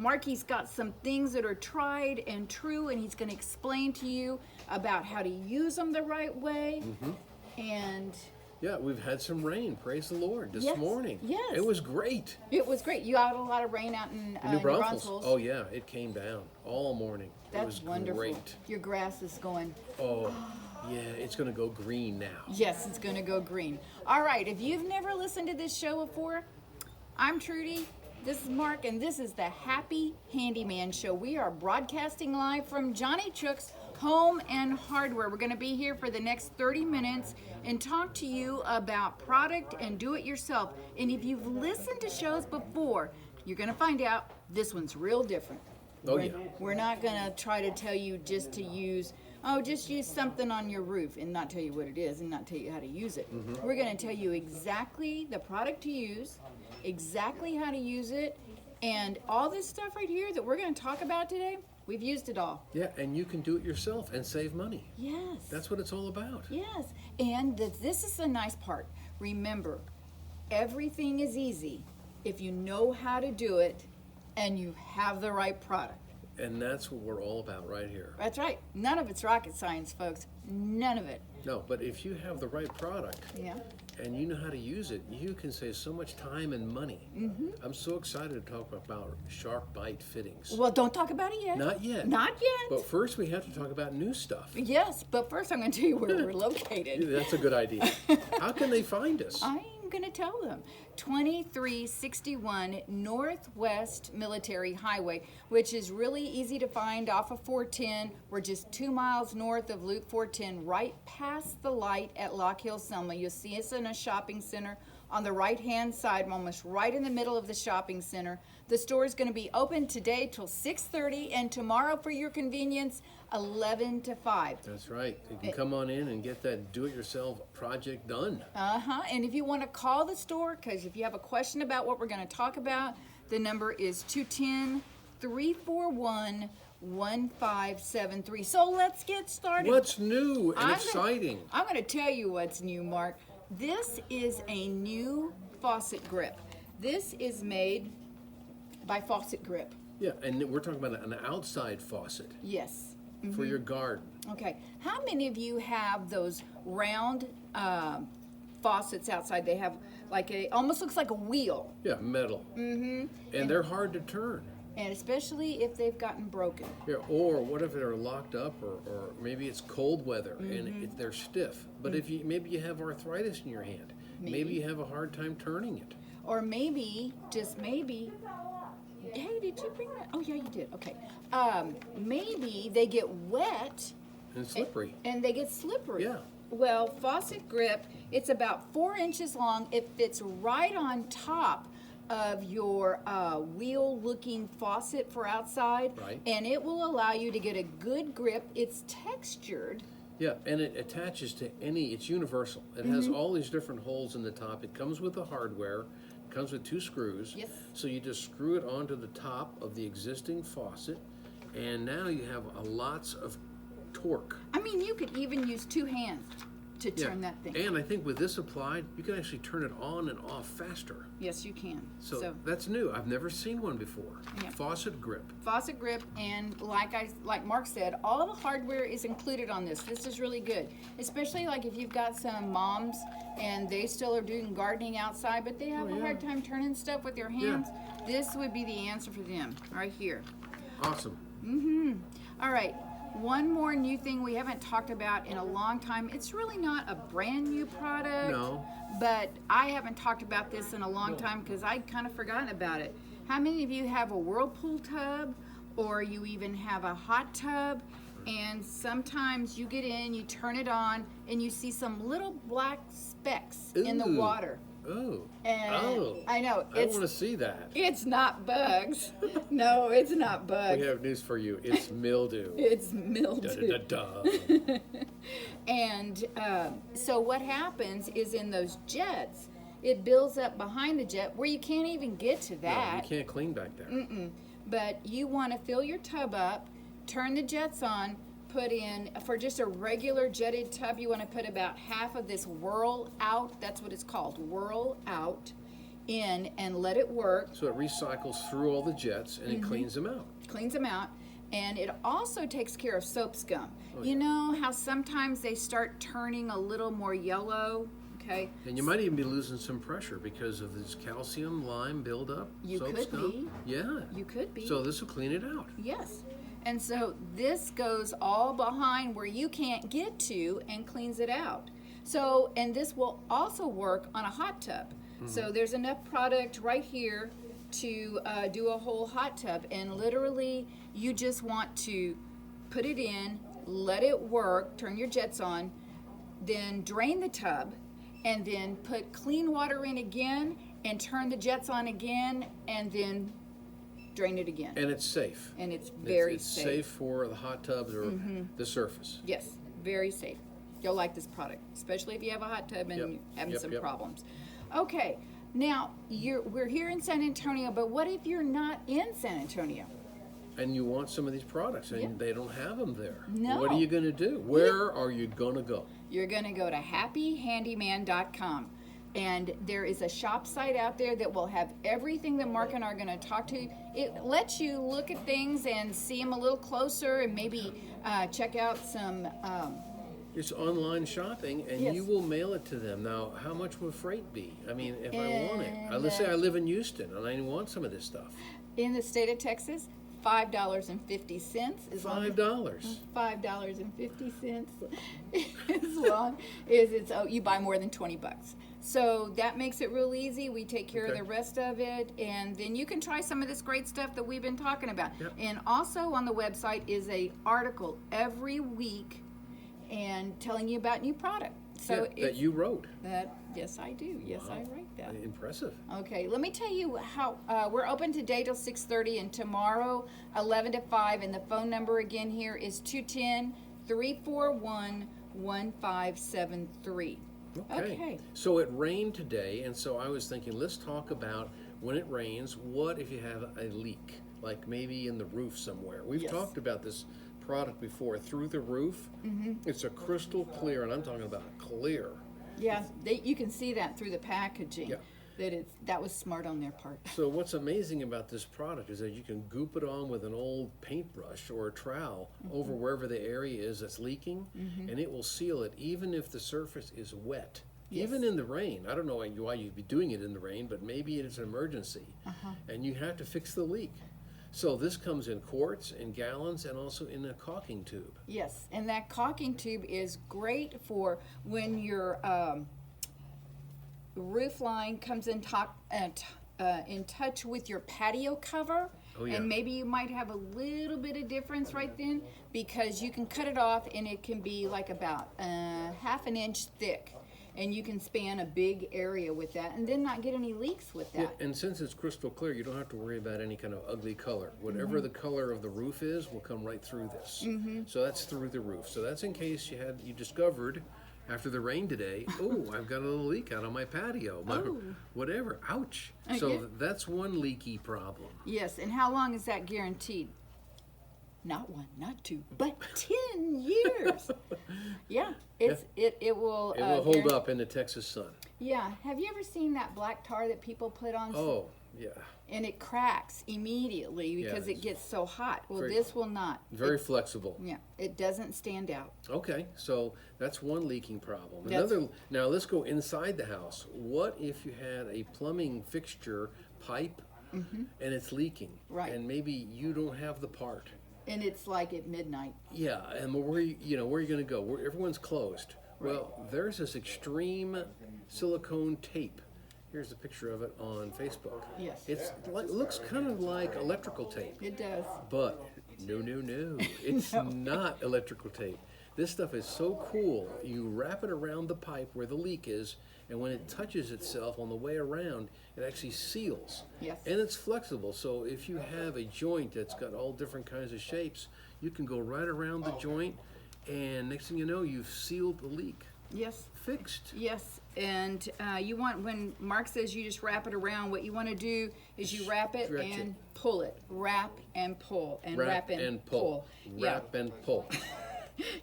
Marky's got some things that are tried and true, and he's going to explain to you about how to use them the right way. And yeah, we've had some rain, praise the Lord, this morning. Yes. It was great. It was great. You got a lot of rain out in New New Braunfels. Oh yeah, it came down all morning. That's it was wonderful. Great. Your grass is going. Oh, yeah, it's going to go green now. Yes, it's going to go green. All right, if you've never listened to this show before, I'm Trudy. This is Mark, and this is the Happy Handyman Show. We are broadcasting live from Johnny Chook's Home and Hardware. We're going to be here for the next 30 minutes and talk to you about product and do-it-yourself. And if you've listened to shows before, you're going to find out this one's real different. We're not going to try to tell you just to use, just use something on your roof and not tell you what it is and not tell you how to use it. We're going to tell you exactly the product to use, exactly how to use it, and all this stuff right here that we're going to talk about today, we've used it all. Yeah, and you can do it yourself and save money. Yes. That's what it's all about. Yes, and this is the nice part. Remember, everything is easy if you know how to do it and you have the right product. And that's what we're all about right here. That's right. None of it's rocket science, folks. None of it. No, but if you have the right product, and you know how to use it, you can save so much time and money. I'm so excited to talk about sharp bite fittings. Well, don't talk about it yet. Not yet. Not yet. But first we have to talk about new stuff. Yes, but first I'm going to tell you where we're located. That's a good idea. How can they find us? I'm going to tell them. 2361 Northwest Military Highway, which is really easy to find off of 410. We're just 2 miles north of Loop 410, right past the light at Lock Hill, Selma. You'll see us in a shopping center on the right-hand side, almost right in the middle of the shopping center. The store is going to be open today till 6:30, and tomorrow, for your convenience, 11 to 5. That's right. You can come on in and get that do-it-yourself project done. And if you want to call the store, because if you have a question about what we're going to talk about, the number is 210-341-1573. So let's get started. What's new and exciting? I'm going to tell you what's new, Mark. This is a new faucet grip. This is made by Faucet Grip. Yeah, and we're talking about an outside faucet. Yes. For your garden. Okay. How many of you have those round faucets outside? They have like almost looks like a wheel. Yeah, metal. And they're hard to turn. And especially if they've gotten broken. Yeah, or what if they're locked up, or maybe it's cold weather and they're stiff. But if maybe you have arthritis in your hand, maybe you have a hard time turning it. Or maybe, just maybe, hey, did you bring that? Oh yeah, you did. Okay. Maybe they get wet and slippery. And they get slippery. Yeah. Well, Faucet Grip, it's about 4 inches long. It fits right on top of your wheel-looking faucet for outside, and it will allow you to get a good grip. It's textured. Yeah, and it attaches to it's universal. It has all these different holes in the top. It comes with the hardware. It comes with 2 screws. Yes. So you just screw it onto the top of the existing faucet, and now you have lots of torque. I mean, you could even use 2 hands to turn that thing. And I think with this applied, you can actually turn it on and off faster. Yes, you can. So that's new. I've never seen one before. Yeah. Faucet Grip. Faucet Grip, and like Mark said, all the hardware is included on this. This is really good, especially like if you've got some moms and they still are doing gardening outside, but they have a hard time turning stuff with their hands. Yeah. This would be the answer for them right here. Awesome. All right. One more new thing we haven't talked about in a long time. It's really not a brand new product. No. But I haven't talked about this in a long time because I'd kind of forgotten about it. How many of you have a Whirlpool tub, or you even have a hot tub, and sometimes you get in, you turn it on, and you see some little black specks in the water? Oh. And I know. I want to see that. It's not bugs. No, it's not bugs. We have news for you. It's mildew. It's mildew. And so what happens is in those jets, it builds up behind the jet where you can't even get to that. No, you can't clean back there. But you want to fill your tub up, turn the jets on, put in, for just a regular jetted tub, you want to put about half of this Whirl Out. That's what it's called, Whirl Out. in and let it work. So it recycles through all the jets and it cleans them out. Cleans them out. And it also takes care of soap scum. Oh, you know how sometimes they start turning a little more yellow? Okay. And you might even be losing some pressure because of this calcium, lime buildup. You soap could scum. be. Yeah. You could be. So this will clean it out. Yes. And so this goes all behind where you can't get to and cleans it out. So, and this will also work on a hot tub. So there's enough product right here to do a whole hot tub. And literally, you just want to put it in, let it work, turn your jets on, then drain the tub, and then put clean water in again, and turn the jets on again, and then drain it again. And it's safe. And it's very it's safe. safe for the hot tubs or the surface. Yes, very safe. You'll like this product, especially if you have a hot tub and Yep. you're having Yep, some yep. problems. Okay, now we're here in San Antonio, but what if you're not in San Antonio? And you want some of these products and Yeah. they don't have them there. No. What are you going to do? Where are you going to go? You're going to go to happyhandyman.com. And there is a shop site out there that will have everything that Mark and I are going to talk to. It lets you look at things and see them a little closer and maybe check out some. It's online shopping, and Yes. you will mail it to them. Now, how much will freight be? I mean, if I want it. And, Let's say I live in Houston, and I want some of this stuff. In the state of Texas, $5.50 is long as $5. $5.50 as long as it's you buy more than $20. So that makes it real easy. We take care of Okay. the rest of it, and then you can try some of this great stuff that we've been talking about. Yep. And also on the website is a article every week and telling you about new product. So Yeah, that you wrote. yes, I do. Yes, I Wow. write that. Impressive. Okay, let me tell you how we're open today till 6:30 and tomorrow 11 to 5, and the phone number again here is 210-341-1573. Okay. So it rained today, and so I was thinking, let's talk about when it rains, what if you have a leak, like maybe in the roof somewhere. We've Yes. talked about this product before, through the roof. It's a crystal clear, and I'm talking about clear. Yeah, you can see that through the packaging. Yeah. That was smart on their part. So what's amazing about this product is that you can goop it on with an old paintbrush or a trowel over wherever the area is that's leaking, and it will seal it even if the surface is wet. Yes. Even in the rain. I don't know why you'd be doing it in the rain, but maybe it's an emergency, and you have to fix the leak. So this comes in quarts, in gallons, and also in a caulking tube. Yes, and that caulking tube is great for when your roof line comes in touch with your patio cover. Oh, yeah. And maybe you might have a little bit of difference right then, because you can cut it off and it can be like about half an inch thick. And you can span a big area with that and then not get any leaks with that. And since it's crystal clear, you don't have to worry about any kind of ugly color. Whatever the color of the roof is will come right through this. So that's through the roof. So that's in case you discovered after the rain today, oh, I've got a little leak out on my patio, whatever. Ouch. So that's one leaky problem. Yes, and how long is that guaranteed? Not 1, not 2, but 10 years. Yeah, it will. It will hold up in the Texas sun. Yeah, have you ever seen that black tar that people put on? Oh, yeah. And it cracks immediately because Yeah, it gets so hot. Well, very- this will not. Very flexible. Yeah, it doesn't stand out. Okay, so that's one leaking problem. That's- Now let's go inside the house. What if you had a plumbing fixture pipe and it's leaking? Right. And maybe you don't have the part. And it's like at midnight. Yeah, and where are you going to go? Everyone's closed. Well, there's this extreme silicone tape. Here's a picture of it on Facebook. Yes. It looks kind of like electrical tape. It does. But no. It's not electrical tape. This stuff is so cool. You wrap it around the pipe where the leak is, and when it touches itself on the way around, it actually seals. Yes. And it's flexible, so if you have a joint that's got all different kinds of shapes, you can go right around the joint, and next thing you know, you've sealed the leak. Yes. Fixed. Yes, and you want, when Mark says you just wrap it around, what you want to do is you wrap it Stretch and it. pull it. Wrap and pull. And wrap and pull. Wrap and pull.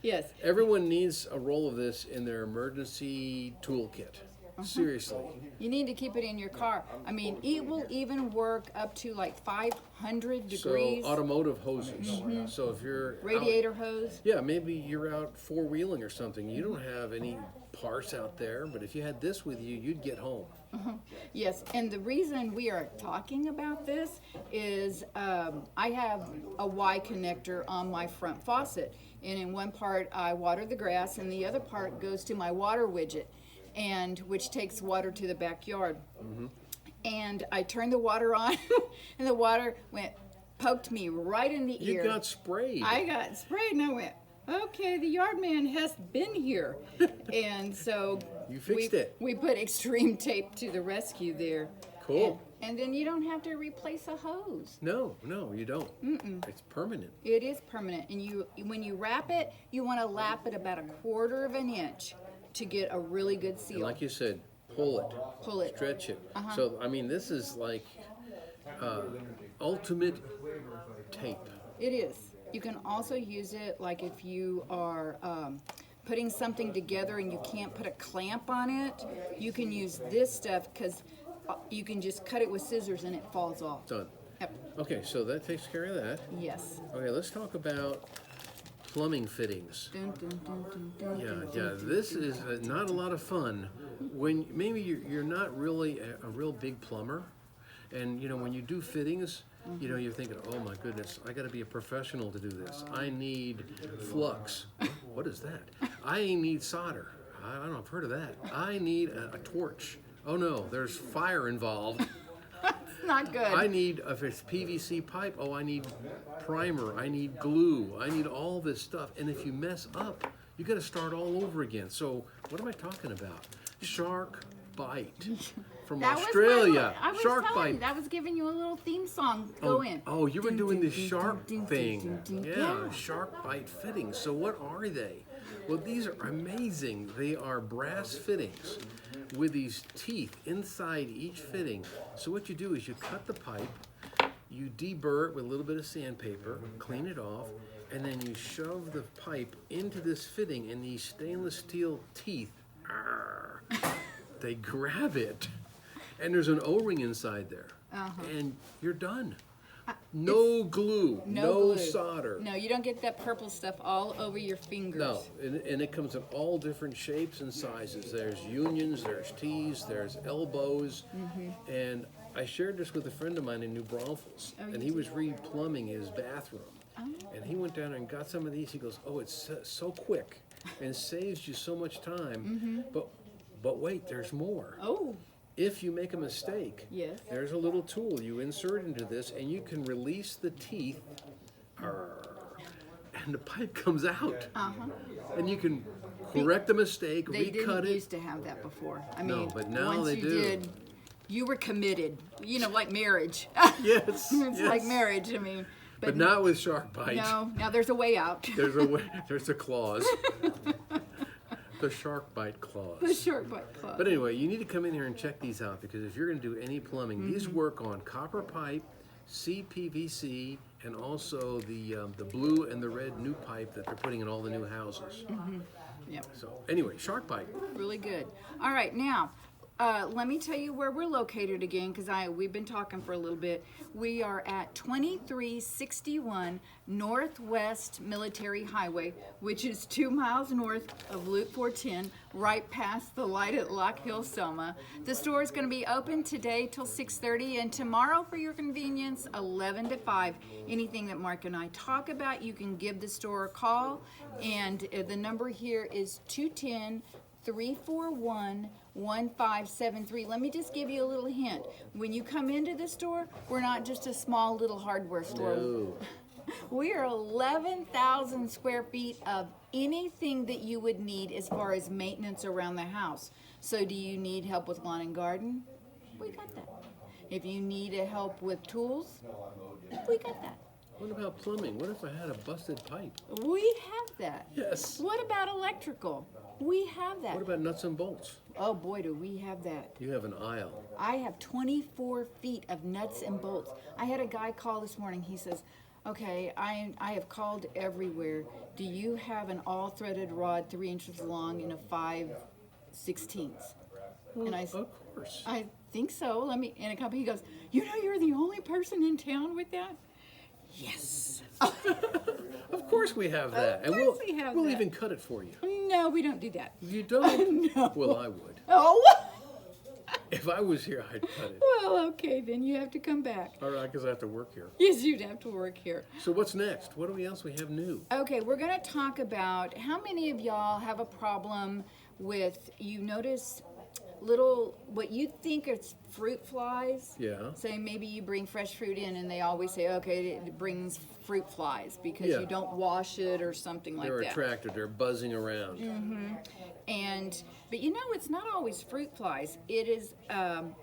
Yes. Everyone needs a roll of this in their emergency toolkit. Seriously. You need to keep it in your car. I mean, it will even work up to like 500 degrees. So automotive hoses. So if you're Radiator hose. yeah, maybe you're out four-wheeling or something. You don't have any parts out there, but if you had this with you, you'd get home. Yes, and the reason we are talking about this is I have a Y connector on my front faucet, and in one part I water the grass, and the other part goes to my water widget, and which takes water to the backyard. And I turned the water on, and the water poked me right in the ear. You got sprayed. I got sprayed, and I went, okay, the yard man has been here. And so You fixed it. We put extreme tape to the rescue there. Cool. And then you don't have to replace a hose. No, you don't. It's permanent. It is permanent. And when you wrap it, you want to lap it about 1/4 of an inch to get a really good And seal. like you said, pull it. Pull it. Stretch it. So, I mean, this is like ultimate tape. It is. You can also use it like if you are putting something together and you can't put a clamp on it, you can use this stuff because you can just cut it with scissors and it falls off. Done. Yep. Okay, so that takes care of that. Yes. Okay, let's talk about plumbing fittings. Dun, dun, dun, dun, dun, Yeah, dun, yeah. dun. This is not a lot of fun when maybe you're not really a real big plumber, and you know when you do fittings, you know you're thinking, oh my goodness, I got to be a professional to do this. I need flux. What is that? I need solder. I don't know. I've heard of that. I need a torch. Oh no, there's fire involved. Not good. I need, if it's PVC pipe, oh, I need primer, I need glue, I need all this stuff. And if you mess up, you got to start all over again. So what am I talking about? Shark Bite from That was Australia. I was Shark telling you, Bite. that was giving you a little theme song. Oh, Go in. oh, you were Dun, doing dun, the dun, shark dun, dun, thing. dun, dun, dun. Yeah, Shark Bite fittings. So what are they? Well, these are amazing. They are brass fittings with these teeth inside each fitting. So what you do is you cut the pipe, you deburr it with a little bit of sandpaper, clean it off, and then you shove the pipe into this fitting, and these stainless steel teeth, they grab it, and there's an O-ring inside there, and you're done. No glue, no glue. solder. No, you don't get that purple stuff all over your fingers. No, and it comes in all different shapes and sizes. There's unions, there's T's, there's elbows, and I shared this with a friend of mine in New Braunfels, and he was re-plumbing his bathroom, and he went down and got some of these. He goes, "Oh, it's so quick, and saves you so much time." But wait, there's more. Oh, If you make a mistake, Yes. there's a little tool you insert into this, and you can release the teeth, and the pipe comes out. And you can correct the mistake, they recut didn't it. used to have that before. I No, mean, but now once they you do. did, you were committed. You know, like marriage. Yes, It's like yes. marriage. I mean, But not with Shark Bite. No, now there's a way out. There's a way, there's a clause. The Shark Bite clause. The short butt club. But anyway, you need to come in here and check these out, because if you're going to do any plumbing, these work on copper pipe, CPVC, and also the blue and the red new pipe that they're putting in all the new houses. Yeah, So anyway, Shark Bite. really good. All right, now let me tell you where we're located again, because we've been talking for a little bit. We are at 2361 Northwest Military Highway, which is 2 miles north of Loop 410, right past the light at Lock Hill, Selma. The store is going to be open today till 6:30, and tomorrow, for your convenience, 11 to 5. Anything that Mark and I talk about, you can give the store a call, and the number here is 210-341-1573. Let me just give you a little hint. When you come into the store, we're not just a small little hardware store. No. We are 11,000 square feet of anything that you would need as far as maintenance around the house. So do you need help with lawn and garden? We got that. If you need help with tools, we got that. What about plumbing? What if I had a busted pipe? We have that. Yes. What about electrical? We have that. What about nuts and bolts? Oh boy, do we have that. You have an aisle. I have 24 feet of nuts and bolts. I had a guy call this morning. He says, okay, I have called everywhere. Do you have an all-threaded rod 3 inches long and a 5/16? And I Of course. I think so. Let me, in a couple, he goes, you know, you're the only person in town with that? Yes. Of course we have that. Of course we have we'll that. even cut it for you. No, we don't do that. You don't? No. Well, I would. Oh, If I was here, I'd cut it. well, okay, then you have to come back. All right, because I have to work here. Yes, you'd have to work here. So what's next? What else we have new? Okay, we're going to talk about how many of y'all have a problem with, you notice little, what you think is fruit flies. Yeah. Say maybe you bring fresh fruit in and they always say, okay, it brings fruit flies because Yeah. you don't wash it or something like They're that. attracted. They're buzzing around. But you know, it's not always fruit flies. It is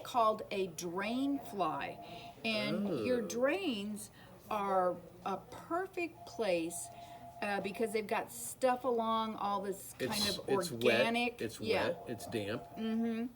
called a drain fly. And your drains are a perfect place because they've got stuff along all this kind of organic. It's wet. It's damp. And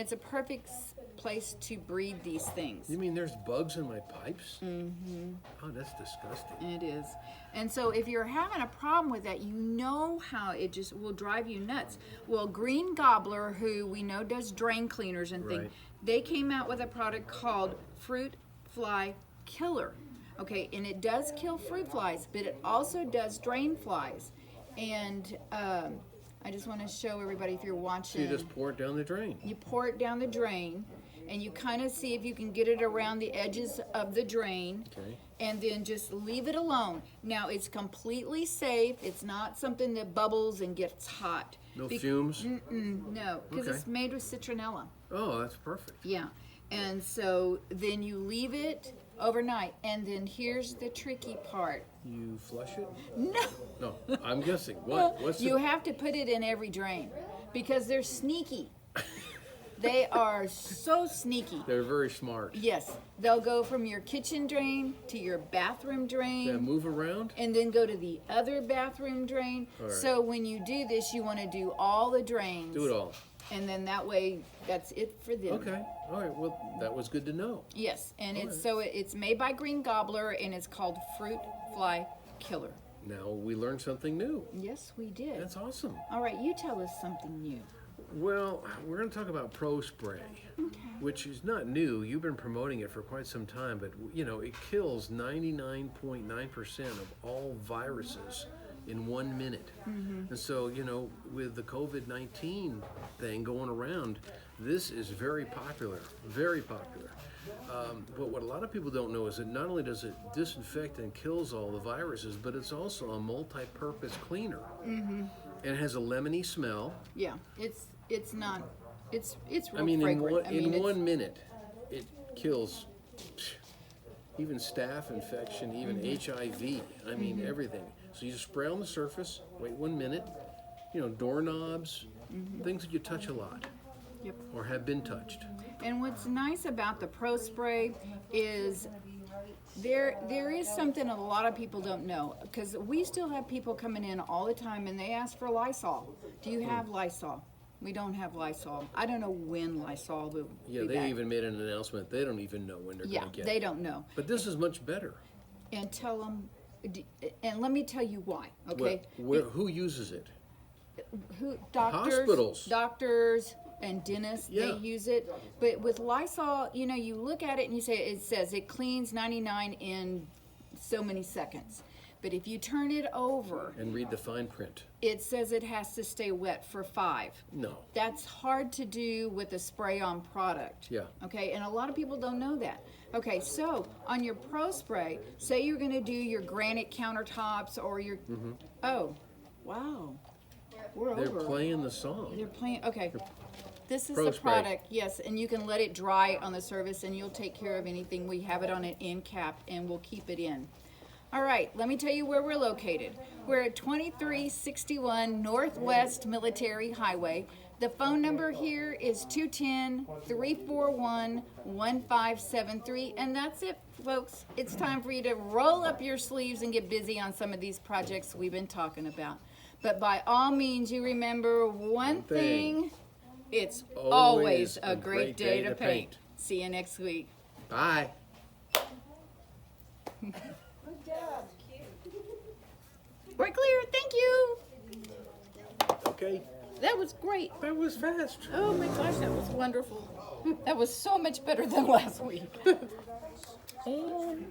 it's a perfect place to breed these things. You mean there's bugs in my pipes? Oh, that's disgusting. It is. And so if you're having a problem with that, you know how it just will drive you nuts. Well, Green Gobbler, who we know does drain cleaners and things, Right. they came out with a product called Fruit Fly Killer. Okay, and it does kill fruit flies, but it also does drain flies. And I just want to show everybody, if you're So watching, you just pour it down the drain. you pour it down the drain, and you kind of see if you can get it around the edges of the drain. Okay. And then just leave it alone. Now, it's completely safe. It's not something that bubbles and gets hot. No fumes? No, because Okay. it's made with citronella. Oh, that's perfect. Yeah. And so then you leave it overnight. And then here's the tricky part. You flush it? No. No, I'm guessing. What? What's You it? have to put it in every drain because they're sneaky. They are so sneaky. They're very smart. Yes. They'll go from your kitchen drain to your bathroom drain. They move around? And then go to the other bathroom drain. All right. So when you do this, you want to do all the drains. Do it all. And then that way, that's it for them. Okay. All right. Well, that was good to know. Yes, and All it's right. so it's made by Green Gobbler, and it's called Fruit Fly Killer. Now we learned something new. Yes, we did. That's awesome. All right, you tell us something new. Well, we're going to talk about Pro Spray, which is not new. You've been promoting it for quite some time, but you know it kills 99.9% of all viruses in 1 minute. And so, you know, with the COVID-19 thing going around, this is very popular, very popular. But what a lot of people don't know is that not only does it disinfect and kills all the viruses, but it's also a multi-purpose cleaner. And it has a lemony smell. Yeah, it's not. It's real I mean, fragrant. in 1 minute, it kills even staph infection, even HIV. I mean, everything. So you just spray on the surface, wait 1 minute. You know, doorknobs, things that you touch a lot Yep. or have been touched. And what's nice about the Pro Spray is there is something a lot of people don't know, because we still have people coming in all the time and they ask for Lysol. Do you have Lysol? We don't have Lysol. I don't know when Lysol will Yeah, be they back. even made an announcement. They don't even know when they're Yeah, going to get they it. don't know. But this is much better. And tell them, and let me tell you why, okay? Who uses it? Who, doctors, Hospitals. and dentists, Yeah. they use it. But with Lysol, you know, you look at it and you say, it says it cleans 99 in so many seconds. But if you turn it over, And read the fine print. it says it has to stay wet for 5. No. That's hard to do with a spray-on product. Yeah. Okay, and a lot of people don't know that. Okay, so on your Pro Spray, say you're going to do your granite countertops or your... Oh, wow. We're They're over. playing the song. They're playing. Okay. This is Pro the Spray. product, yes, and you can let it dry on the surface and you'll take care of anything. We have it on an end cap and we'll keep it in. All right, let me tell you where we're located. We're at 2361 Northwest Military Highway. The phone number here is 210-341-1573, and that's it, folks. It's time for you to roll up your sleeves and get busy on some of these projects we've been talking about. But by all means, you remember one thing. It's always a great day to paint. See you next week. Bye. Good job. We're clear. Thank you. Okay. That That was great. That was fast. Oh my gosh, that was wonderful. That was so much better than last week. And